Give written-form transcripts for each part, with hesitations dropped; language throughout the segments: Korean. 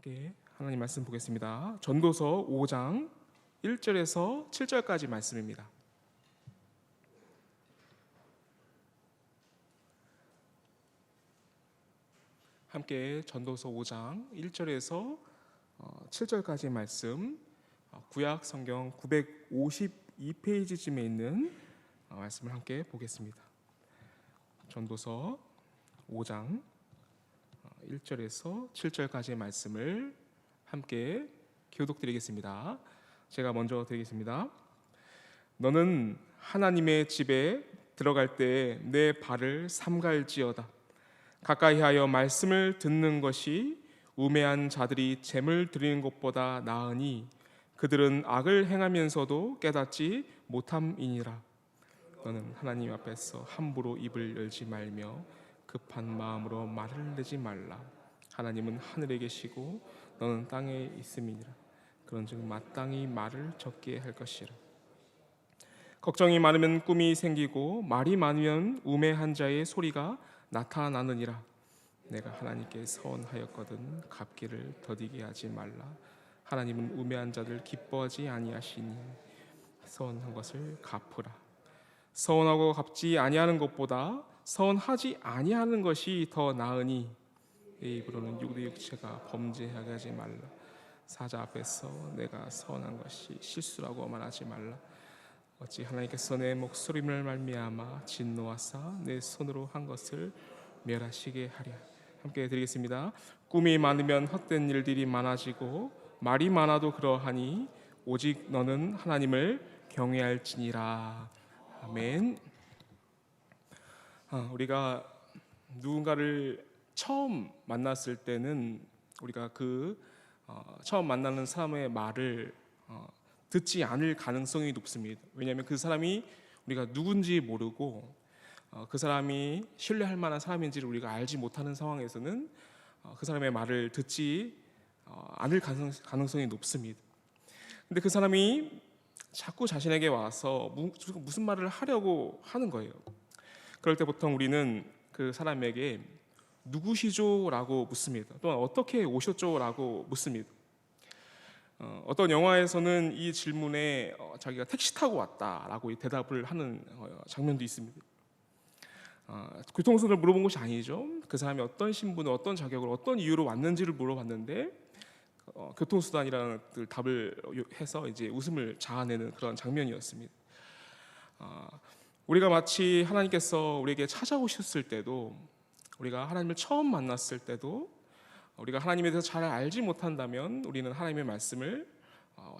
함께 하나님 말씀 보겠습니다. 전도서 5장 1절에서 7절까지 말씀입니다. 함께 전도서 5장 1절에서 7절까지 말씀, 구약 성경 952페이지쯤에 있는 말씀을 함께 보겠습니다. 전도서 5장 1절에서 7절까지의 말씀을 함께 교독드리겠습니다. 제가 먼저 드리겠습니다. 너는 하나님의 집에 들어갈 때 내 발을 삼갈지어다. 가까이 하여 말씀을 듣는 것이 우매한 자들이 재물 드리는 것보다 나으니 그들은 악을 행하면서도 깨닫지 못함이니라. 너는 하나님 앞에서 함부로 입을 열지 말며 급한 마음으로 말을 내지 말라. 하나님은 하늘에 계시고 너는 땅에 있음이니라. 그런즉 마땅히 말을 적게 할 것이라. 걱정이 많으면 꿈이 생기고 말이 많으면 우매한 자의 소리가 나타나느니라. 내가 하나님께 서원하였거든 갚기를 더디게 하지 말라. 하나님은 우매한 자들 기뻐하지 아니하시니 서원한 것을 갚으라. 서원하고 갚지 아니하는 것보다 서원하지 아니하는 것이 더 나으니 내 입으로는 육체가 범죄하게 하지 말라. 사자 앞에서 내가 서원한 것이 실수라고 말하지 말라. 어찌 하나님께서 내 목소리를 말미암아 진노하사 내 손으로 한 것을 멸하시게 하랴. 함께 드리겠습니다. 꿈이 많으면 헛된 일들이 많아지고 말이 많아도 그러하니 오직 너는 하나님을 경외할지니라. 아멘. 우리가 누군가를 처음 만났을 때는 우리가 처음 만나는 사람의 말을 듣지 않을 가능성이 높습니다. 왜냐하면 그 사람이 우리가 누군지 모르고 그 사람이 신뢰할 만한 사람인지를 우리가 알지 못하는 상황에서는 그 사람의 말을 듣지 않을 가능성이 높습니다. 근데 그 사람이 자꾸 자신에게 와서 무슨 말을 하려고 하는 거예요. 그럴 때 보통 우리는 그 사람에게 누구시죠? 라고 묻습니다. 또한 어떻게 오셨죠? 라고 묻습니다. 어떤 영화에서는 이 질문에 자기가 택시 타고 왔다라고 대답을 하는 장면도 있습니다. 교통수단을 물어본 것이 아니죠. 그 사람이 어떤 신분을, 어떤 자격을, 어떤 이유로 왔는지를 물어봤는데 교통수단이라는 답을 해서 이제 웃음을 자아내는 그런 장면이었습니다. 우리가 마치 하나님께서 우리에게 찾아오셨을 때도, 우리가 하나님을 처음 만났을 때도 우리가 하나님에 대해서 잘 알지 못한다면 우리는 하나님의 말씀을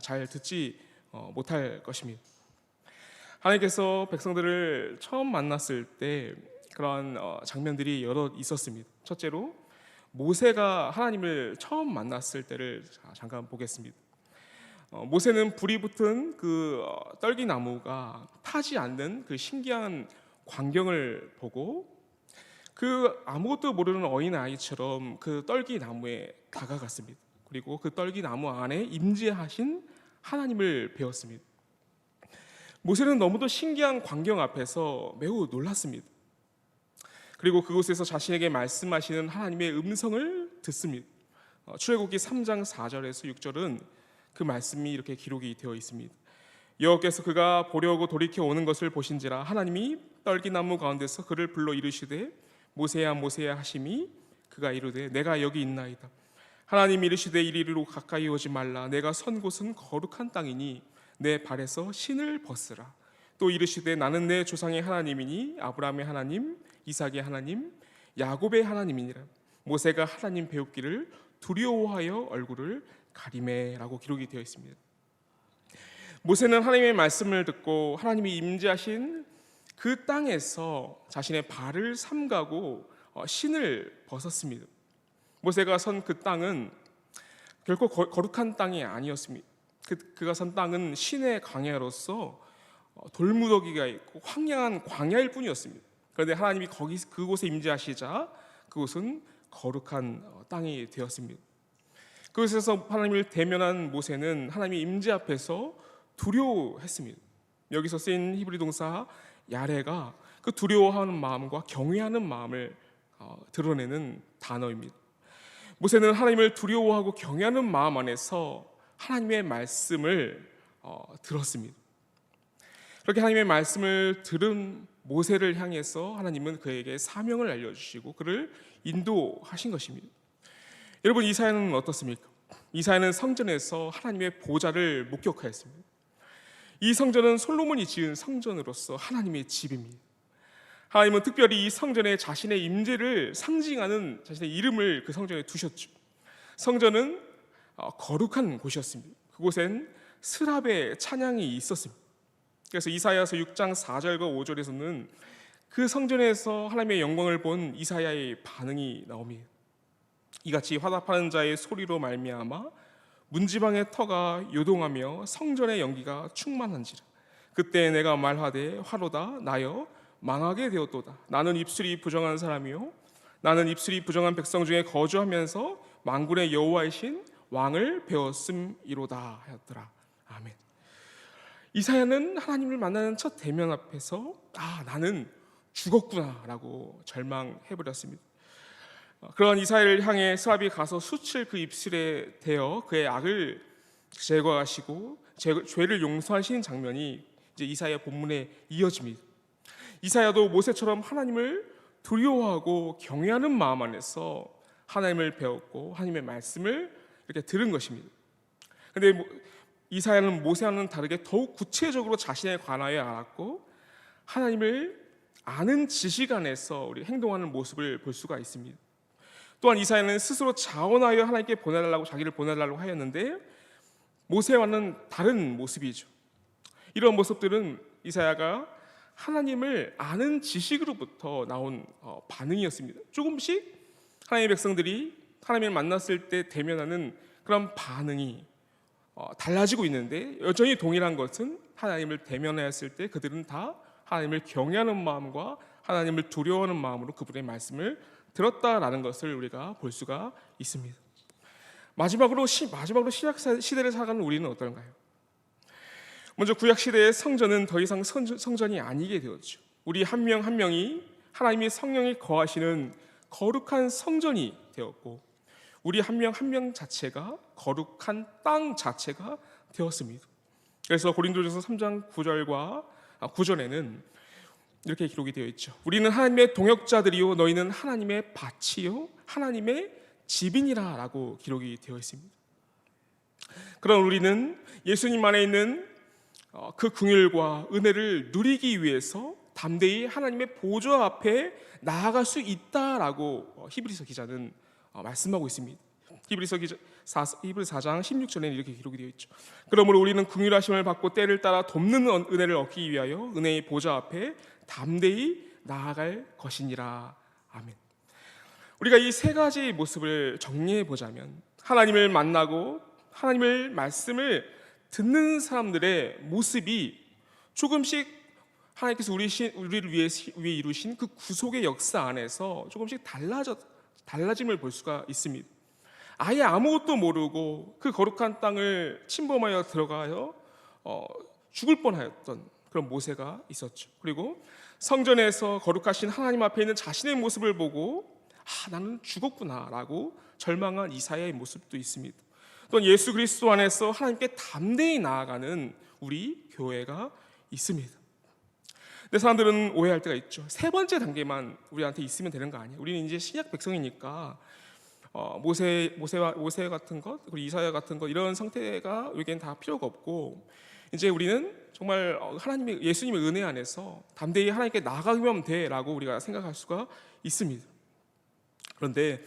잘 듣지 못할 것입니다. 하나님께서 백성들을 처음 만났을 때 그런 장면들이 여러 있었습니다. 첫째로 모세가 하나님을 처음 만났을 때를 잠깐 보겠습니다. 모세는 불이 붙은 그 떨기나무가 타지 않는 그 신기한 광경을 보고 그 아무것도 모르는 어린아이처럼 그 떨기나무에 다가갔습니다. 그리고 그 떨기나무 안에 임재하신 하나님을 배웠습니다. 모세는 너무도 신기한 광경 앞에서 매우 놀랐습니다. 그리고 그곳에서 자신에게 말씀하시는 하나님의 음성을 듣습니다. 출애굽기 3장 4절에서 6절은 그 말씀이 이렇게 기록이 되어 있습니다. 여호와께서 그가 보려고 돌이켜 오는 것을 보신지라 하나님이 떨기나무 가운데서 그를 불러 이르시되 모세야 모세야 하심이 그가 이르되 내가 여기 있나이다. 하나님이 이르시되 이리로 가까이 오지 말라. 내가 선 곳은 거룩한 땅이니 내 발에서 신을 벗으라. 또 이르시되 나는 내 조상의 하나님이니 아브라함의 하나님, 이삭의 하나님, 야곱의 하나님이니라. 모세가 하나님 배웠기를 두려워하여 얼굴을 가리매라고 기록이 되어 있습니다. 모세는 하나님의 말씀을 듣고 하나님이 임재하신 그 땅에서 자신의 발을 삼가고 신을 벗었습니다. 모세가 선 그 땅은 결코 거룩한 땅이 아니었습니다. 그가 선 땅은 신의 광야로서 돌무더기가 있고 황량한 광야일 뿐이었습니다. 그런데 하나님이 그곳에 임재하시자 그곳은 거룩한 땅이 되었습니다. 그곳에서 하나님을 대면한 모세는 하나님의 임재 앞에서 두려워했습니다. 여기서 쓰인 히브리 동사 야레가 그 두려워하는 마음과 경외하는 마음을 드러내는 단어입니다. 모세는 하나님을 두려워하고 경외하는 마음 안에서 하나님의 말씀을 들었습니다. 그렇게 하나님의 말씀을 들은 모세를 향해서 하나님은 그에게 사명을 알려주시고 그를 인도하신 것입니다. 여러분, 이사야는 어떻습니까? 이사야는 성전에서 하나님의 보좌를 목격하였습니다. 이 성전은 솔로몬이 지은 성전으로서 하나님의 집입니다. 하나님은 특별히 이 성전에 자신의 임재를 상징하는 자신의 이름을 그 성전에 두셨죠. 성전은 거룩한 곳이었습니다. 그곳엔 스랍의 찬양이 있었습니다. 그래서 이사야서 6장 4절과 5절에서는 그 성전에서 하나님의 영광을 본 이사야의 반응이 나옵니다. 이같이 화답하는 자의 소리로 말미암아 문지방의 터가 요동하며 성전의 연기가 충만한지라. 그때 내가 말하되 화로다 나여 망하게 되었도다. 나는 입술이 부정한 사람이요 나는 입술이 부정한 백성 중에 거주하면서 만군의 여호와이신 왕을 배웠음이로다 하였더라. 아멘. 이사야는 하나님을 만나는 첫 대면 앞에서 나는 죽었구나라고 절망해버렸습니다. 그런 이사야를 향해 스랍이 가서 숯을 그 입술에 대어 그의 악을 제거하시고 죄를 용서하시는 장면이 이제 이사야 본문에 이어집니다. 이사야도 모세처럼 하나님을 두려워하고 경외하는 마음 안에서 하나님을 배웠고 하나님의 말씀을 이렇게 들은 것입니다. 그런데 이사야는 모세와는 다르게 더욱 구체적으로 자신에 관하여 알았고 하나님을 아는 지식 안에서 우리 행동하는 모습을 볼 수가 있습니다. 또한 이사야는 스스로 자원하여 하나님께 보내달라고 자기를 보내달라고 하였는데 모세와는 다른 모습이죠. 이런 모습들은 이사야가 하나님을 아는 지식으로부터 나온 반응이었습니다. 조금씩 하나님의 백성들이 하나님을 만났을 때 대면하는 그런 반응이 달라지고 있는데 여전히 동일한 것은 하나님을 대면하였을 때 그들은 다 하나님을 경외하는 마음과 하나님을 두려워하는 마음으로 그분의 말씀을 들었다라는 것을 우리가 볼 수가 있습니다. 마지막으로 신약 시대를 살아가는 우리는 어떤가요? 먼저 구약 시대의 성전은 더 이상 성전이 아니게 되었죠. 우리 한 명 한 명이 하나님의 성령이 거하시는 거룩한 성전이 되었고 우리 한 명 한 명 자체가 거룩한 땅 자체가 되었습니다. 그래서 고린도전서 3장 9절과 9절에는 이렇게 기록이 되어 있죠. 우리는 하나님의 동역자들이요 너희는 하나님의 밭이요 하나님의 집이니라 라고 기록이 되어 있습니다. 그럼 우리는 예수님 안에 있는 그 긍휼과 은혜를 누리기 위해서 담대히 하나님의 보좌 앞에 나아갈 수 있다라고 히브리서 기자는 말씀하고 있습니다. 히브리서 4장 16절에는 이렇게 기록이 되어 있죠. 그러므로 우리는 긍휼하심을 받고 때를 따라 돕는 은혜를 얻기 위하여 은혜의 보좌 앞에 담대히 나아갈 것이니라. 아멘. 우리가 이 세 가지 모습을 정리해 보자면 하나님을 만나고 하나님의 말씀을 듣는 사람들의 모습이 조금씩 하나님께서 우리를 위해 이루신 그 구속의 역사 안에서 조금씩 달라짐을 볼 수가 있습니다. 아예 아무것도 모르고 그 거룩한 땅을 침범하여 들어가여 죽을 뻔하였던 그런 모세가 있었죠. 그리고 성전에서 거룩하신 하나님 앞에 있는 자신의 모습을 보고 나는 죽었구나라고 절망한 이사야의 모습도 있습니다. 또한 예수 그리스도 안에서 하나님께 담대히 나아가는 우리 교회가 있습니다. 근데 사람들은 오해할 때가 있죠. 세 번째 단계만 우리한테 있으면 되는 거 아니에요? 우리는 이제 신약 백성이니까 모세 같은 것, 그리고 이사야 같은 것 이런 상태가 우리에겐 다 필요가 없고 이제 우리는 정말 예수님의 은혜 안에서 담대히 하나님께 나아가면 돼라고 우리가 생각할 수가 있습니다. 그런데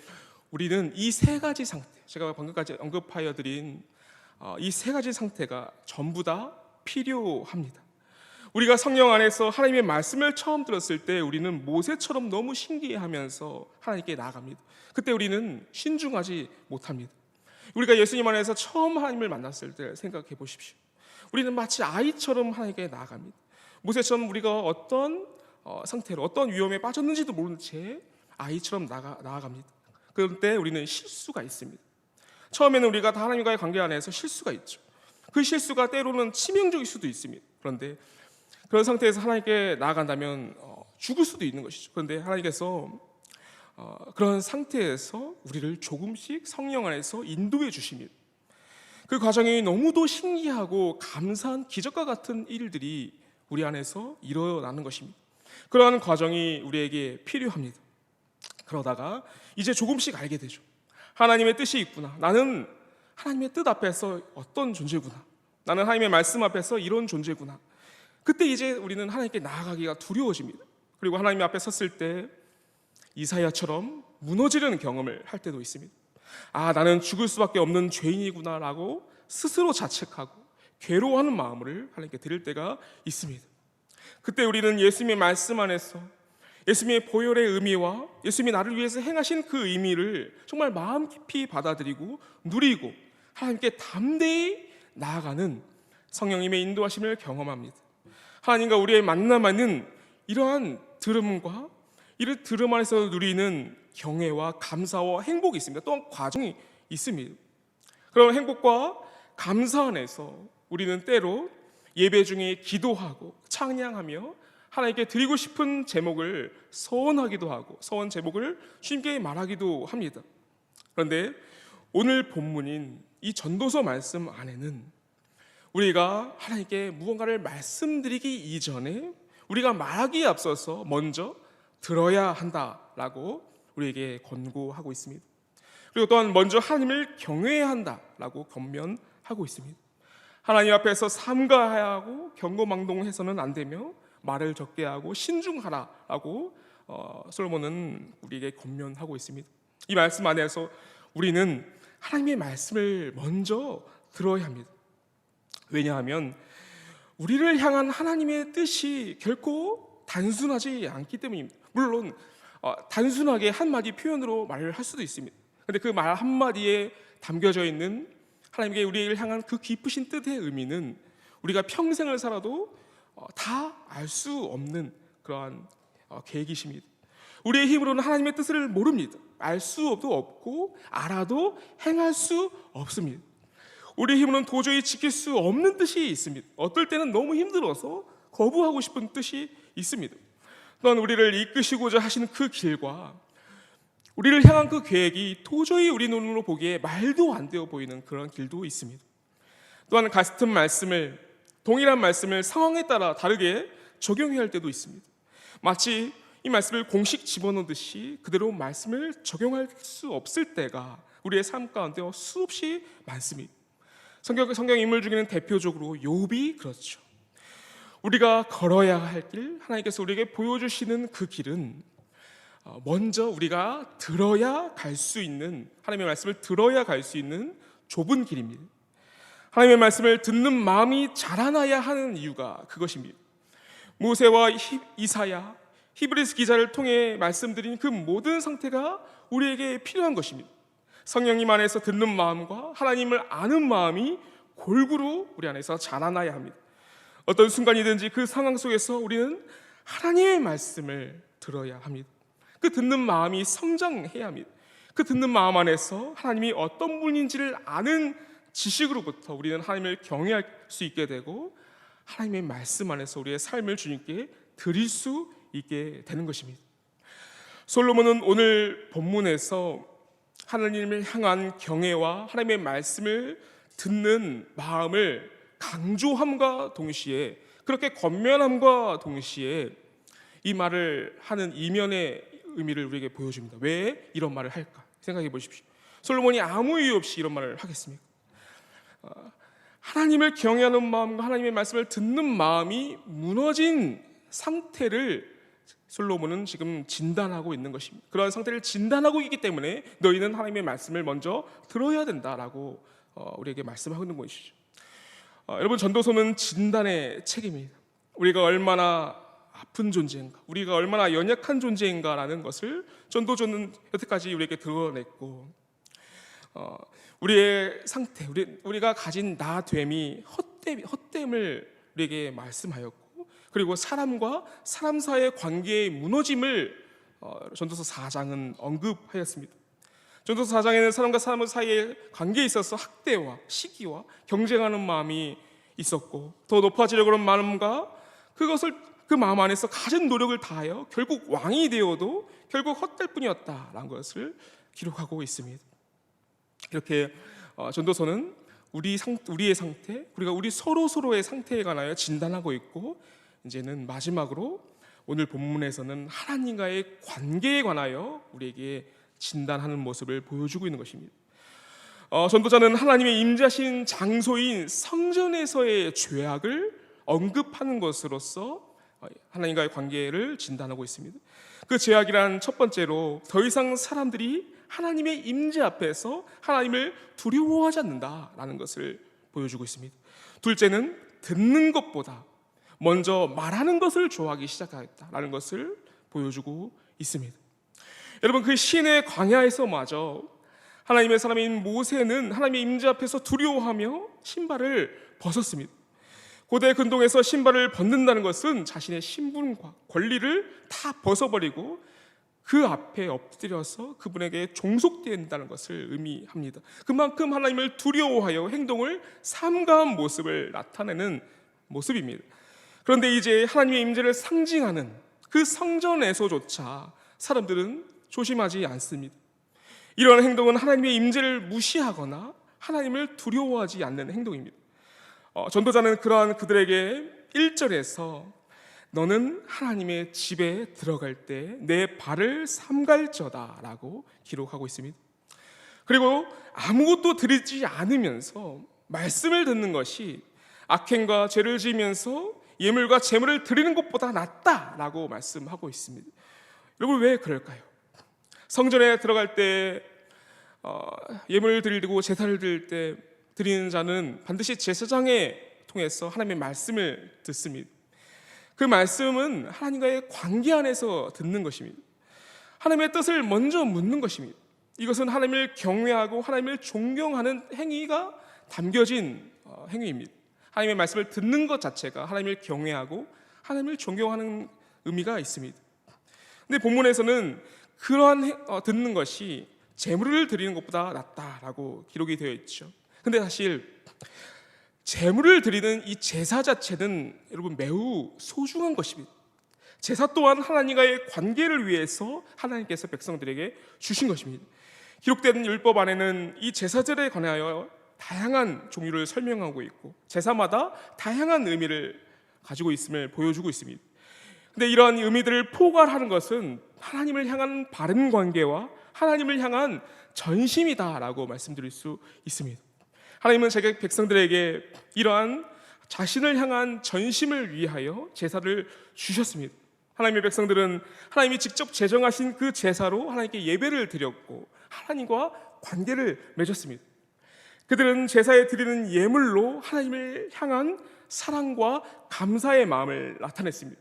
우리는 이 세 가지 상태, 제가 방금까지 언급하여 드린 이 세 가지 상태가 전부 다 필요합니다. 우리가 성령 안에서 하나님의 말씀을 처음 들었을 때 우리는 모세처럼 너무 신기해하면서 하나님께 나아갑니다. 그때 우리는 신중하지 못합니다. 우리가 예수님 안에서 처음 하나님을 만났을 때 생각해 보십시오. 우리는 마치 아이처럼 하나님께 나아갑니다. 모세처럼 우리가 어떤 상태로 어떤 위험에 빠졌는지도 모르는 채 아이처럼 나아갑니다. 그런데 우리는 실수가 있습니다. 처음에는 우리가 다 하나님과의 관계 안에서 실수가 있죠. 그 실수가 때로는 치명적일 수도 있습니다. 그런데 그런 상태에서 하나님께 나아간다면 죽을 수도 있는 것이죠. 그런데 하나님께서 그런 상태에서 우리를 조금씩 성령 안에서 인도해 주십니다. 그 과정이 너무도 신기하고 감사한 기적과 같은 일들이 우리 안에서 일어나는 것입니다. 그러한 과정이 우리에게 필요합니다. 그러다가 이제 조금씩 알게 되죠. 하나님의 뜻이 있구나. 나는 하나님의 뜻 앞에서 어떤 존재구나. 나는 하나님의 말씀 앞에서 이런 존재구나. 그때 이제 우리는 하나님께 나아가기가 두려워집니다. 그리고 하나님 앞에 섰을 때 이사야처럼 무너지는 경험을 할 때도 있습니다. 나는 죽을 수밖에 없는 죄인이구나 라고 스스로 자책하고 괴로워하는 마음을 하나님께 드릴 때가 있습니다. 그때 우리는 예수님의 말씀 안에서 예수님의 보혈의 의미와 예수님이 나를 위해서 행하신 그 의미를 정말 마음 깊이 받아들이고 누리고 하나님께 담대히 나아가는 성령님의 인도하심을 경험합니다. 하나님과 우리의 만남하는 이러한 들음과 이를 들음 안에서 누리는 경외와 감사와 행복이 있습니다. 또한 과정이 있습니다. 그런 행복과 감사 안에서 우리는 때로 예배 중에 기도하고 찬양하며 하나님께 드리고 싶은 제목을 서원하기도 하고 서원 제목을 주님께 말하기도 합니다. 그런데 오늘 본문인 이 전도서 말씀 안에는 우리가 하나님께 무언가를 말씀드리기 이전에 우리가 말하기에 앞서서 먼저 들어야 한다라고 우리에게 권고하고 있습니다. 그리고 또한 먼저 하나님을 경외해야 한다라고 권면하고 있습니다. 하나님 앞에서 삼가하고 경거망동해서는 안 되며 말을 적게 하고 신중하라라고 솔로몬은 우리에게 권면하고 있습니다. 이 말씀 안에서 우리는 하나님의 말씀을 먼저 들어야 합니다. 왜냐하면 우리를 향한 하나님의 뜻이 결코 단순하지 않기 때문입니다. 물론 단순하게 한마디 표현으로 말을 할 수도 있습니다. 그런데 그 말 한마디에 담겨져 있는 하나님께 우리를 향한 그 깊으신 뜻의 의미는 우리가 평생을 살아도 다 알 수 없는 그러한 계획이십니다. 우리의 힘으로는 하나님의 뜻을 모릅니다. 알 수도 없고 알아도 행할 수 없습니다. 우리의 힘으로는 도저히 지킬 수 없는 뜻이 있습니다. 어떨 때는 너무 힘들어서 거부하고 싶은 뜻이 있습니다. 또한 우리를 이끄시고자 하시는 그 길과 우리를 향한 그 계획이 도저히 우리 눈으로 보기에 말도 안 되어 보이는 그런 길도 있습니다. 또한 같은 말씀을 동일한 말씀을 상황에 따라 다르게 적용해야 할 때도 있습니다. 마치 이 말씀을 공식 집어넣듯이 그대로 말씀을 적용할 수 없을 때가 우리의 삶 가운데 수없이 많습니다. 성경 인물 중에는 대표적으로 욥이 그렇죠. 우리가 걸어야 할 길, 하나님께서 우리에게 보여주시는 그 길은 먼저 우리가 들어야 갈 수 있는, 하나님의 말씀을 들어야 갈 수 있는 좁은 길입니다. 하나님의 말씀을 듣는 마음이 자라나야 하는 이유가 그것입니다. 모세와 이사야, 히브리서 기자를 통해 말씀드린 그 모든 상태가 우리에게 필요한 것입니다. 성령님 안에서 듣는 마음과 하나님을 아는 마음이 골고루 우리 안에서 자라나야 합니다. 어떤 순간이든지 그 상황 속에서 우리는 하나님의 말씀을 들어야 합니다. 그 듣는 마음이 성장해야 합니다. 그 듣는 마음 안에서 하나님이 어떤 분인지를 아는 지식으로부터 우리는 하나님을 경외할 수 있게 되고 하나님의 말씀 안에서 우리의 삶을 주님께 드릴 수 있게 되는 것입니다. 솔로몬은 오늘 본문에서 하나님을 향한 경외와 하나님의 말씀을 듣는 마음을 강조함과 동시에, 그렇게 권면함과 동시에 이 말을 하는 이면의 의미를 우리에게 보여줍니다. 왜 이런 말을 할까? 생각해 보십시오. 솔로몬이 아무 이유 없이 이런 말을 하겠습니까? 하나님을 경외하는 마음과 하나님의 말씀을 듣는 마음이 무너진 상태를 솔로몬은 지금 진단하고 있는 것입니다. 그러한 상태를 진단하고 있기 때문에 너희는 하나님의 말씀을 먼저 들어야 된다라고 우리에게 말씀하고 있는 것이죠. 여러분, 전도서는 진단의 책입니다. 우리가 얼마나 아픈 존재인가, 우리가 얼마나 연약한 존재인가라는 것을 전도서는 여태까지 우리에게 드러냈고, 우리의 상태, 우리가 가진 나됨이 헛됨을 우리에게 말씀하였고, 그리고 사람과 사람 사이의 관계의 무너짐을 전도서 4장은 언급하였습니다. 전도서 4장에는 사람과 사람 사이의 관계에 있어서 학대와 시기와 경쟁하는 마음이 있었고, 더 높아지려고 하는 마음과 그것을 그 마음 안에서 가진 노력을 다하여 결국 왕이 되어도 결국 헛될 뿐이었다라는 것을 기록하고 있습니다. 이렇게 전도서는 우리의 상태, 그리고 우리 서로의 상태에 관하여 진단하고 있고, 이제는 마지막으로 오늘 본문에서는 하나님과의 관계에 관하여 우리에게 진단하는 모습을 보여주고 있는 것입니다. 전도자는 하나님의 임재하신 장소인 성전에서의 죄악을 언급하는 것으로서 하나님과의 관계를 진단하고 있습니다. 그 죄악이란 첫 번째로 더 이상 사람들이 하나님의 임재 앞에서 하나님을 두려워하지 않는다라는 것을 보여주고 있습니다. 둘째는 듣는 것보다 먼저 말하는 것을 좋아하기 시작하였다라는 것을 보여주고 있습니다. 여러분, 그 신의 광야에서마저 하나님의 사람인 모세는 하나님의 임재 앞에서 두려워하며 신발을 벗었습니다. 고대 근동에서 신발을 벗는다는 것은 자신의 신분과 권리를 다 벗어버리고 그 앞에 엎드려서 그분에게 종속된다는 것을 의미합니다. 그만큼 하나님을 두려워하여 행동을 삼가한 모습을 나타내는 모습입니다. 그런데 이제 하나님의 임재를 상징하는 그 성전에서조차 사람들은 조심하지 않습니다. 이러한 행동은 하나님의 임재를 무시하거나 하나님을 두려워하지 않는 행동입니다. 전도자는 그러한 그들에게 1절에서 너는 하나님의 집에 들어갈 때 내 발을 삼갈저다 라고 기록하고 있습니다. 그리고 아무것도 드리지 않으면서 말씀을 듣는 것이 악행과 죄를 지으면서 예물과 제물을 드리는 것보다 낫다라고 말씀하고 있습니다. 여러분, 왜 그럴까요? 성전에 들어갈 때 예물을 드리고 제사를 드릴 때 드리는 자는 반드시 제사장에 통해서 하나님의 말씀을 듣습니다. 그 말씀은 하나님과의 관계 안에서 듣는 것입니다. 하나님의 뜻을 먼저 묻는 것입니다. 이것은 하나님을 경외하고 하나님을 존경하는 행위가 담겨진 행위입니다. 하나님의 말씀을 듣는 것 자체가 하나님을 경외하고 하나님을 존경하는 의미가 있습니다. 근데 본문에서는 그러한 듣는 것이 제물을 드리는 것보다 낫다라고 기록이 되어 있죠. 근데 사실 제물을 드리는 이 제사 자체는 여러분 매우 소중한 것입니다. 제사 또한 하나님과의 관계를 위해서 하나님께서 백성들에게 주신 것입니다. 기록된 율법 안에는 이 제사절에 관하여 다양한 종류를 설명하고 있고 제사마다 다양한 의미를 가지고 있음을 보여주고 있습니다. 근데 이러한 의미들을 포괄하는 것은 하나님을 향한 바른 관계와 하나님을 향한 전심이다라고 말씀드릴 수 있습니다. 하나님은 자기 백성들에게 이러한 자신을 향한 전심을 위하여 제사를 주셨습니다. 하나님의 백성들은 하나님이 직접 제정하신 그 제사로 하나님께 예배를 드렸고 하나님과 관계를 맺었습니다. 그들은 제사에 드리는 예물로 하나님을 향한 사랑과 감사의 마음을 나타냈습니다.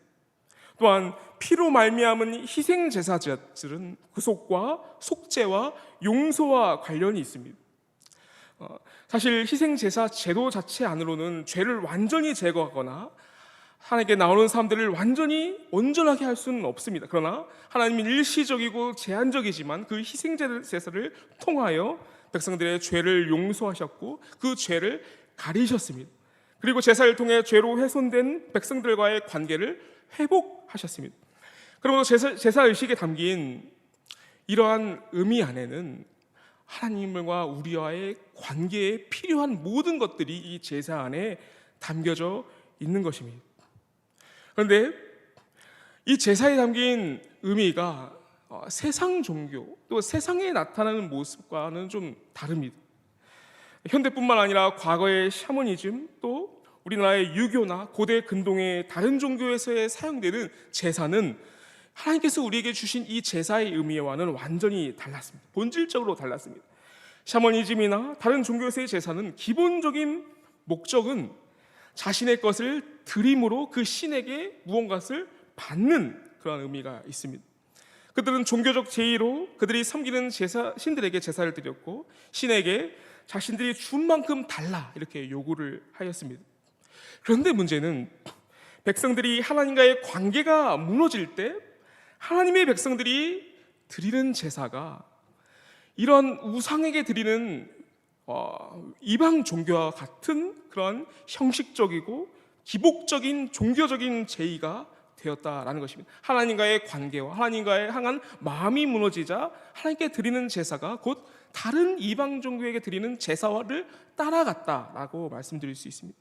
또한 피로 말미암은 희생 제사들은 구속과 속죄와 용서와 관련이 있습니다. 사실 희생 제사 제도 자체 안으로는 죄를 완전히 제거하거나 하나님께 나오는 사람들을 완전히 온전하게 할 수는 없습니다. 그러나 하나님은 일시적이고 제한적이지만 그 희생 제사를 통하여 백성들의 죄를 용서하셨고 그 죄를 가리셨습니다. 그리고 제사를 통해 죄로 훼손된 백성들과의 관계를 회복하셨습니다. 그리고 제사 의식에 담긴 이러한 의미 안에는 하나님과 우리와의 관계에 필요한 모든 것들이 이 제사 안에 담겨져 있는 것입니다. 그런데 이 제사에 담긴 의미가 세상 종교 또 세상에 나타나는 모습과는 좀 다릅니다. 현대뿐만 아니라 과거의 샤머니즘 또 우리나라의 유교나 고대 근동의 다른 종교에서의 사용되는 제사는 하나님께서 우리에게 주신 이 제사의 의미와는 완전히 달랐습니다. 본질적으로 달랐습니다. 샤머니즘이나 다른 종교에서의 제사는 기본적인 목적은 자신의 것을 드림으로 그 신에게 무언가를 받는 그런 의미가 있습니다. 그들은 종교적 제의로 그들이 섬기는 신들에게 제사를 드렸고 신에게 자신들이 준 만큼 달라 이렇게 요구를 하였습니다. 그런데 문제는 백성들이 하나님과의 관계가 무너질 때 하나님의 백성들이 드리는 제사가 이런 우상에게 드리는 이방 종교와 같은 그런 형식적이고 기복적인 종교적인 제의가 되었다라는 것입니다. 하나님과의 관계와 하나님과의 향한 마음이 무너지자 하나님께 드리는 제사가 곧 다른 이방 종교에게 드리는 제사를 따라갔다라고 말씀드릴 수 있습니다.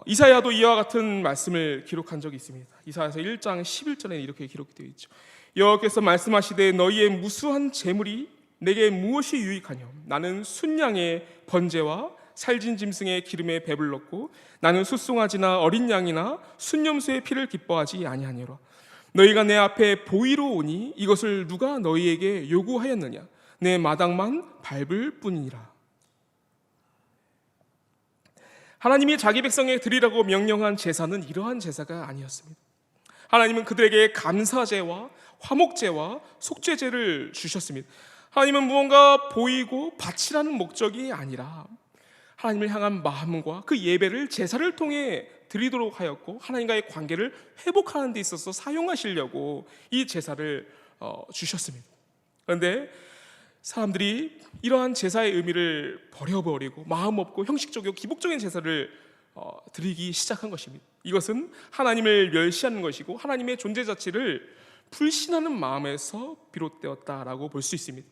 이사야도 이와 같은 말씀을 기록한 적이 있습니다. 이사야서 1장 11절에 이렇게 기록되어 있죠. 여호와께서 말씀하시되 너희의 무수한 재물이 내게 무엇이 유익하냐? 나는 순양의 번제와 살진 짐승의 기름에 배불렀고 나는 숫송아지나 어린 양이나 순염소의 피를 기뻐하지 아니하니라. 너희가 내 앞에 보이러 오니 이것을 누가 너희에게 요구하였느냐? 내 마당만 밟을 뿐이니라. 하나님이 자기 백성에게 드리라고 명령한 제사는 이러한 제사가 아니었습니다. 하나님은 그들에게 감사제와 화목제와 속죄제를 주셨습니다. 하나님은 무언가 보이고 바치라는 목적이 아니라 하나님을 향한 마음과 그 예배를 제사를 통해 드리도록 하였고 하나님과의 관계를 회복하는 데 있어서 사용하시려고 이 제사를 주셨습니다. 그런데 사람들이 이러한 제사의 의미를 버려버리고 마음 없고 형식적이고 기복적인 제사를 드리기 시작한 것입니다. 이것은 하나님을 멸시하는 것이고 하나님의 존재 자체를 불신하는 마음에서 비롯되었다라고 볼 수 있습니다.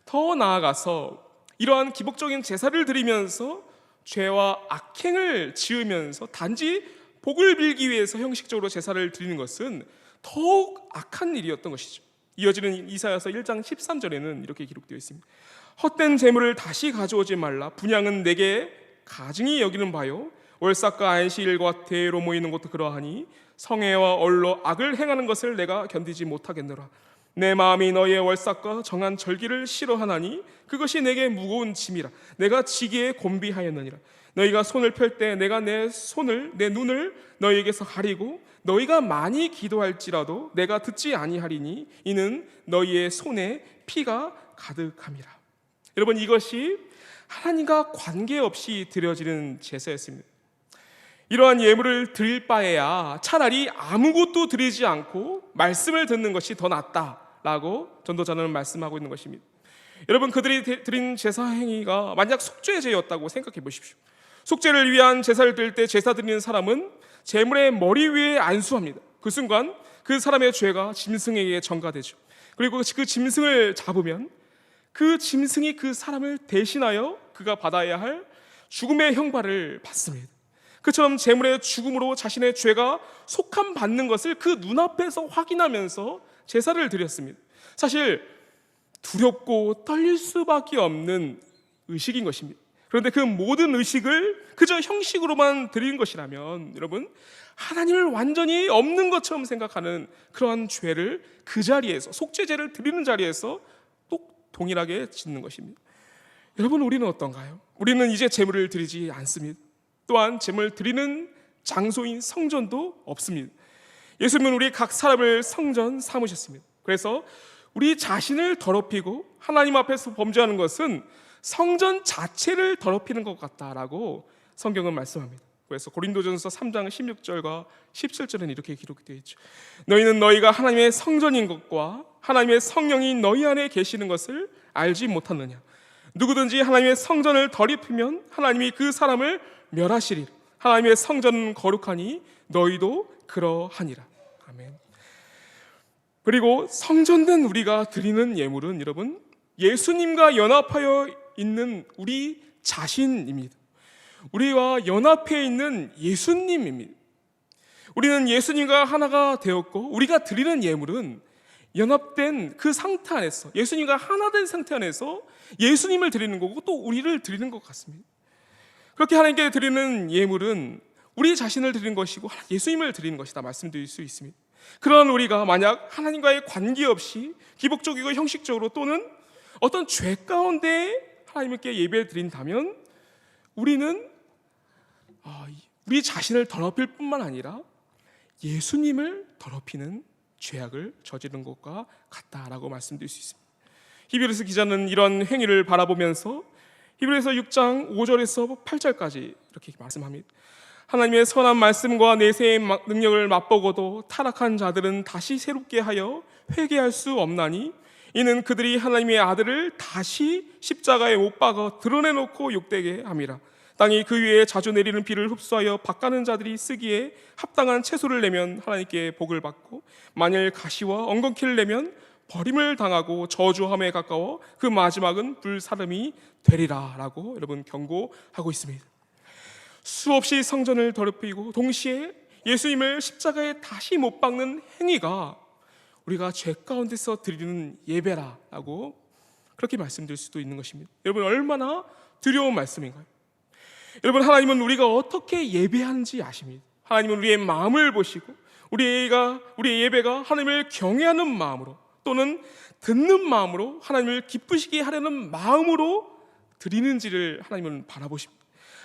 더 나아가서 이러한 기복적인 제사를 드리면서 죄와 악행을 지으면서 단지 복을 빌기 위해서 형식적으로 제사를 드리는 것은 더욱 악한 일이었던 것이죠. 이어지는 이사야서 1장 13절에는 이렇게 기록되어 있습니다. 헛된 재물을 다시 가져오지 말라. 분향은 내게 가증히 여기는 바요 월삭과 안식일과 대회로 모이는 것도 그러하니 성회와 얼로 악을 행하는 것을 내가 견디지 못하겠노라. 내 마음이 너희의 월삭과 정한 절기를 싫어하나니 그것이 내게 무거운 짐이라. 내가 지기에 곤비하였느니라. 너희가 손을 펼 때 내가 내 눈을 너희에게서 가리고 너희가 많이 기도할지라도 내가 듣지 아니하리니 이는 너희의 손에 피가 가득함이라. 여러분, 이것이 하나님과 관계없이 드려지는 제사였습니다. 이러한 예물을 드릴 바에야 차라리 아무것도 드리지 않고 말씀을 듣는 것이 더 낫다라고 전도자는 말씀하고 있는 것입니다. 여러분, 그들이 드린 제사 행위가 만약 속죄제였다고 생각해 보십시오. 속죄를 위한 제사를 드릴 때 제사 드리는 사람은 제물의 머리 위에 안수합니다. 그 순간 그 사람의 죄가 짐승에게 전가되죠. 그리고 그 짐승을 잡으면 그 짐승이 그 사람을 대신하여 그가 받아야 할 죽음의 형벌을 받습니다. 그처럼 제물의 죽음으로 자신의 죄가 속함받는 것을 그 눈앞에서 확인하면서 제사를 드렸습니다. 사실 두렵고 떨릴 수밖에 없는 의식인 것입니다. 그런데 그 모든 의식을 그저 형식으로만 드린 것이라면 여러분, 하나님을 완전히 없는 것처럼 생각하는 그러한 죄를 그 자리에서, 속죄제를 드리는 자리에서 또 동일하게 짓는 것입니다. 여러분, 우리는 어떤가요? 우리는 이제 제물을 드리지 않습니다. 또한 제물 드리는 장소인 성전도 없습니다. 예수님은 우리 각 사람을 성전 삼으셨습니다. 그래서 우리 자신을 더럽히고 하나님 앞에서 범죄하는 것은 성전 자체를 더럽히는 것 같다라고 성경은 말씀합니다. 그래서 고린도전서 3장 16절과 17절에는 이렇게 기록되어 있죠. 너희는 너희가 하나님의 성전인 것과 하나님의 성령이 너희 안에 계시는 것을 알지 못하느냐. 누구든지 하나님의 성전을 더럽히면 하나님이 그 사람을 멸하시리라. 하나님의 성전은 거룩하니 너희도 그러하니라. 아멘. 그리고 성전된 우리가 드리는 예물은 여러분, 예수님과 연합하여 있는 우리 자신입니다. 우리와 연합해 있는 예수님입니다. 우리는 예수님과 하나가 되었고 우리가 드리는 예물은 연합된 그 상태 안에서, 예수님과 하나된 상태 안에서 예수님을 드리는 거고 또 우리를 드리는 것 같습니다. 그렇게 하나님께 드리는 예물은 우리 자신을 드리는 것이고 예수님을 드리는 것이다 말씀드릴 수 있습니다. 그런 우리가 만약 하나님과의 관계없이 기복적이고 형식적으로 또는 어떤 죄 가운데 하나님께 예배를 드린다면 우리는 우리 자신을 더럽힐 뿐만 아니라 예수님을 더럽히는 죄악을 저지른 것과 같다라고 말씀드릴 수 있습니다. 히브리서 기자는 이런 행위를 바라보면서 히브리서 6장 5절에서 8절까지 이렇게 말씀합니다. 하나님의 선한 말씀과 내세의 능력을 맛보고도 타락한 자들은 다시 새롭게 하여 회개할 수 없나니 이는 그들이 하나님의 아들을 다시 십자가에 못 박아 드러내놓고 욕되게 함이라. 땅이 그 위에 자주 내리는 비를 흡수하여 밭가는 자들이 쓰기에 합당한 채소를 내면 하나님께 복을 받고, 만일 가시와 엉겅퀴를 내면 버림을 당하고 저주함에 가까워 그 마지막은 불사름이 되리라 라고 여러분 경고하고 있습니다. 수없이 성전을 더럽히고 동시에 예수님을 십자가에 다시 못 박는 행위가 우리가 죄 가운데서 드리는 예배라고 그렇게 말씀드릴 수도 있는 것입니다. 여러분, 얼마나 두려운 말씀인가요? 여러분, 하나님은 우리가 어떻게 예배하는지 아십니다. 하나님은 우리의 마음을 보시고 우리의 예배가 하나님을 경외하는 마음으로 또는 듣는 마음으로 하나님을 기쁘시게 하려는 마음으로 드리는지를 하나님은 바라보십니다.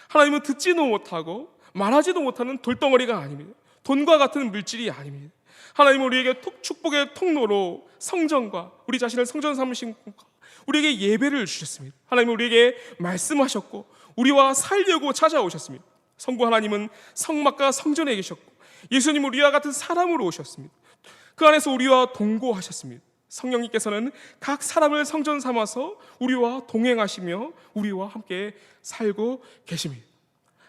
하나님은 듣지도 못하고 말하지도 못하는 돌덩어리가 아닙니다. 돈과 같은 물질이 아닙니다. 하나님은 우리에게 축복의 통로로 성전과 우리 자신을 성전 삼으신 우리에게 예배를 주셨습니다. 하나님은 우리에게 말씀하셨고 우리와 살려고 찾아오셨습니다. 성부 하나님은 성막과 성전에 계셨고 예수님은 우리와 같은 사람으로 오셨습니다. 그 안에서 우리와 동거하셨습니다. 성령님께서는 각 사람을 성전 삼아서 우리와 동행하시며 우리와 함께 살고 계십니다.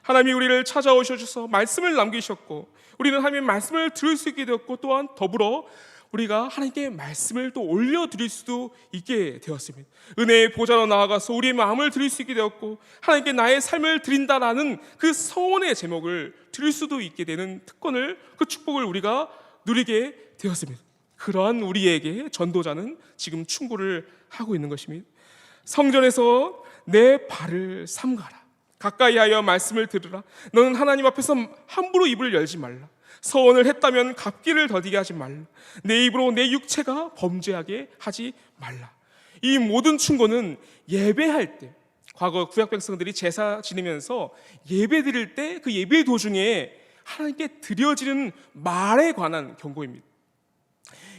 하나님이 우리를 찾아오셔서 말씀을 남기셨고 우리는 하나님의 말씀을 들을 수 있게 되었고, 또한 더불어 우리가 하나님께 말씀을 또 올려드릴 수도 있게 되었습니다. 은혜의 보좌로 나아가서 우리의 마음을 드릴 수 있게 되었고 하나님께 나의 삶을 드린다라는 그 서원의 제목을 드릴 수도 있게 되는 특권을, 그 축복을 우리가 누리게 되었습니다. 그러한 우리에게 전도자는 지금 충고를 하고 있는 것입니다. 성전에서 내 발을 삼가라. 가까이 하여 말씀을 들으라. 너는 하나님 앞에서 함부로 입을 열지 말라. 서원을 했다면 갚기를 더디게 하지 말라. 내 입으로 내 육체가 범죄하게 하지 말라. 이 모든 충고는 예배할 때, 과거 구약 백성들이 제사 지내면서 예배 드릴 때 그 예배 도중에 하나님께 드려지는 말에 관한 경고입니다.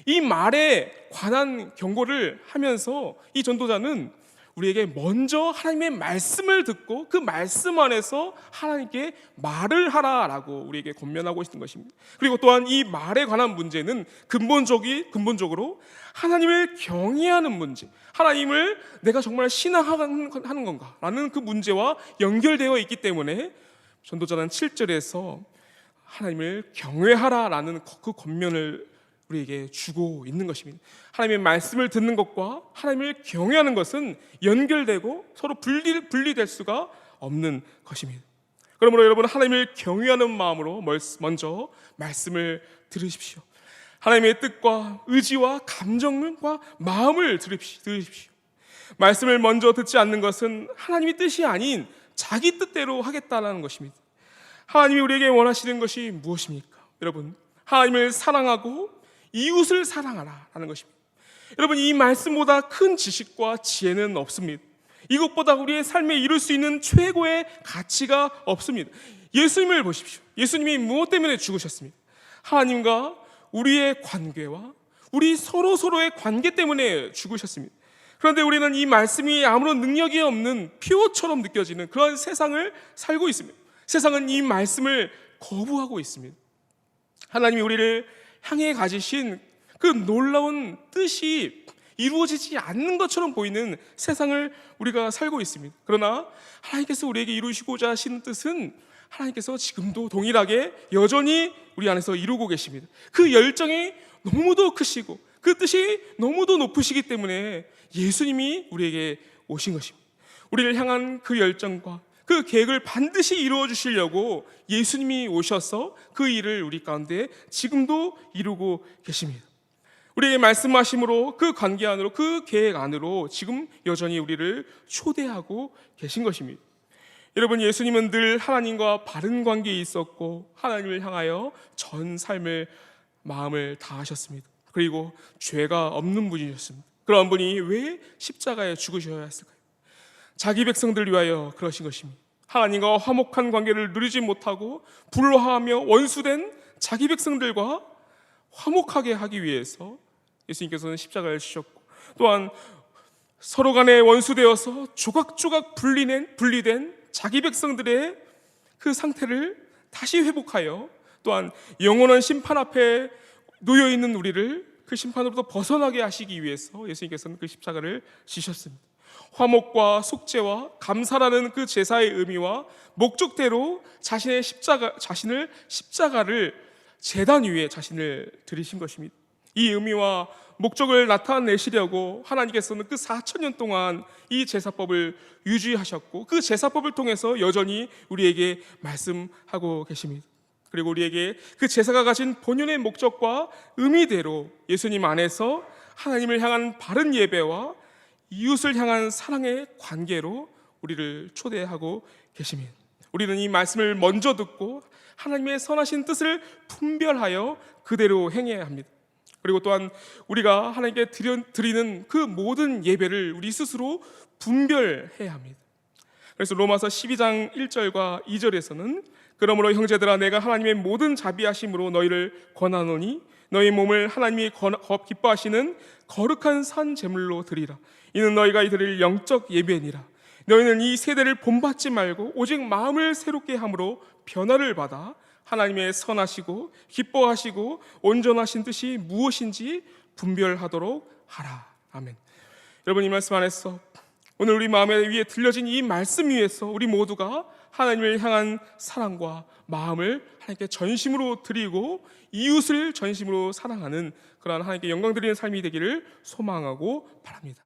이 말에 관한 경고를 하면서 이 전도자는 우리에게 먼저 하나님의 말씀을 듣고 그 말씀 안에서 하나님께 말을 하라라고 우리에게 권면하고 있는 것입니다. 그리고 또한 이 말에 관한 문제는 근본적으로 하나님을 경외하는 문제, 하나님을 내가 정말 신앙하는 건가라는 그 문제와 연결되어 있기 때문에 전도자는 7절에서 하나님을 경외하라라는 그 권면을 우리에게 주고 있는 것입니다. 하나님의 말씀을 듣는 것과 하나님을 경외하는 것은 연결되고 서로 분리될 수가 없는 것입니다. 그러므로 여러분, 하나님을 경외하는 마음으로 먼저 말씀을 들으십시오. 하나님의 뜻과 의지와 감정과 마음을 들으십시오. 말씀을 먼저 듣지 않는 것은 하나님의 뜻이 아닌 자기 뜻대로 하겠다는 것입니다. 하나님이 우리에게 원하시는 것이 무엇입니까? 여러분, 하나님을 사랑하고 이웃을 사랑하라는 것입니다. 여러분, 이 말씀보다 큰 지식과 지혜는 없습니다. 이것보다 우리의 삶에 이룰 수 있는 최고의 가치가 없습니다. 예수님을 보십시오. 예수님이 무엇 때문에 죽으셨습니까? 하나님과 우리의 관계와 우리 서로의 관계 때문에 죽으셨습니다. 그런데 우리는 이 말씀이 아무런 능력이 없는 피오처럼 느껴지는 그런 세상을 살고 있습니다. 세상은 이 말씀을 거부하고 있습니다. 하나님이 우리를 향해 가지신 그 놀라운 뜻이 이루어지지 않는 것처럼 보이는 세상을 우리가 살고 있습니다. 그러나 하나님께서 우리에게 이루시고자 하시는 뜻은 하나님께서 지금도 동일하게 여전히 우리 안에서 이루고 계십니다. 그 열정이 너무도 크시고 그 뜻이 너무도 높으시기 때문에 예수님이 우리에게 오신 것입니다. 우리를 향한 그 열정과 그 계획을 반드시 이루어 주시려고 예수님이 오셔서 그 일을 우리 가운데 지금도 이루고 계십니다. 우리에게 말씀하심으로 그 관계 안으로, 그 계획 안으로 지금 여전히 우리를 초대하고 계신 것입니다. 여러분, 예수님은 늘 하나님과 바른 관계에 있었고 하나님을 향하여 전 삶을 마음을 다하셨습니다. 그리고 죄가 없는 분이셨습니다. 그런 분이 왜 십자가에 죽으셔야 했을까요? 자기 백성들을 위하여 그러신 것입니다. 하나님과 화목한 관계를 누리지 못하고 불화하며 원수된 자기 백성들과 화목하게 하기 위해서 예수님께서는 십자가를 지셨고, 또한 서로 간에 원수되어서 조각조각 분리된 자기 백성들의 그 상태를 다시 회복하여 또한 영원한 심판 앞에 놓여있는 우리를 그 심판으로부터 벗어나게 하시기 위해서 예수님께서는 그 십자가를 지셨습니다. 화목과 속죄와 감사라는 그 제사의 의미와 목적대로 자신을 십자가를 제단 위에 자신을 드리신 것입니다. 이 의미와 목적을 나타내시려고 하나님께서는 그 4,000년 동안 이 제사법을 유지하셨고, 그 제사법을 통해서 여전히 우리에게 말씀하고 계십니다. 그리고 우리에게 그 제사가 가진 본연의 목적과 의미대로 예수님 안에서 하나님을 향한 바른 예배와 이웃을 향한 사랑의 관계로 우리를 초대하고 계십니다. 우리는 이 말씀을 먼저 듣고 하나님의 선하신 뜻을 분별하여 그대로 행해야 합니다. 그리고 또한 우리가 하나님께 드리는 그 모든 예배를 우리 스스로 분별해야 합니다. 그래서 로마서 12장 1절과 2절에서는 그러므로 형제들아, 내가 하나님의 모든 자비하심으로 너희를 권하노니 너희 몸을 하나님이 기뻐하시는 거룩한 산 제물로 드리라. 이는 너희가 드릴 영적 예배니라. 너희는 이 세대를 본받지 말고 오직 마음을 새롭게 함으로 변화를 받아 하나님의 선하시고 기뻐하시고 온전하신 뜻이 무엇인지 분별하도록 하라. 아멘. 여러분, 이 말씀 안에서 오늘 우리 마음에 위에 들려진 이 말씀 위에서 우리 모두가 하나님을 향한 사랑과 마음을 하나님께 전심으로 드리고 이웃을 전심으로 사랑하는 그러한 하나님께 영광 드리는 삶이 되기를 소망하고 바랍니다.